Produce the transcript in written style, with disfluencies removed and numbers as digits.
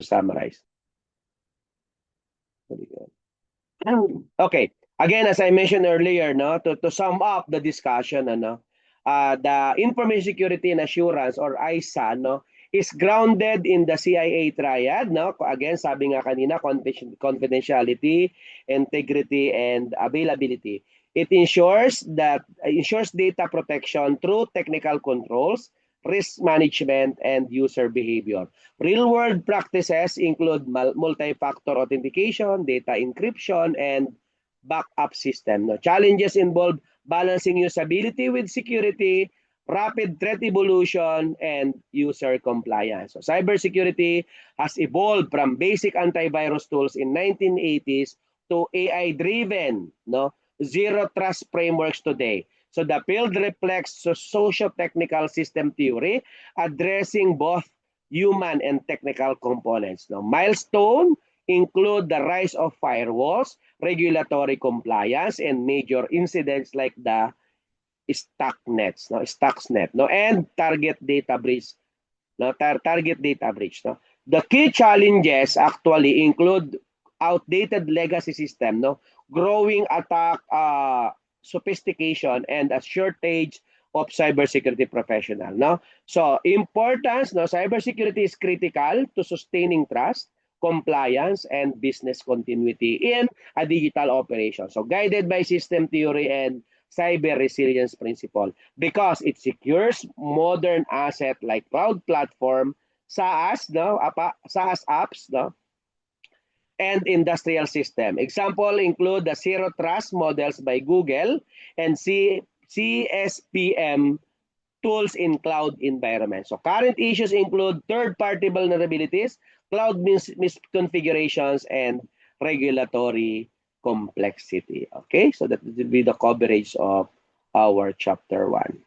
summarize. Okay. Again, as I mentioned earlier, no, to sum up the discussion, the information security and assurance or ISA, no, is grounded in the CIA triad, no. Again, sabi nga kanina, confidentiality, integrity, and availability. It ensures data protection through technical controls, risk management, and user behavior. Real-world practices include multi-factor authentication, data encryption, and backup system. No? Challenges involve balancing usability with security, rapid threat evolution, and user compliance. So cybersecurity has evolved from basic antivirus tools in 1980s to AI-driven, no, zero trust frameworks today. So the field reflects socio-technical system theory, addressing both human and technical components. No? Milestone include the rise of firewalls, regulatory compliance, and major incidents like the Stuxnet, no, and target data breach, no, target data breach, no. The key challenges actually include outdated legacy system, no, growing attack sophistication, and a shortage of cybersecurity professional, no. So importance, no, cybersecurity is critical to sustaining trust, compliance, and business continuity in a digital operation. So guided by system theory and cyber resilience principle because it secures modern asset like cloud platform, SaaS, no, SaaS apps, no, and industrial system. Example include the zero trust models by Google and CSPM tools in cloud environments. So current issues include third-party vulnerabilities, cloud misconfigurations, and regulatory complexity. Okay, so that will be the coverage of our chapter 1.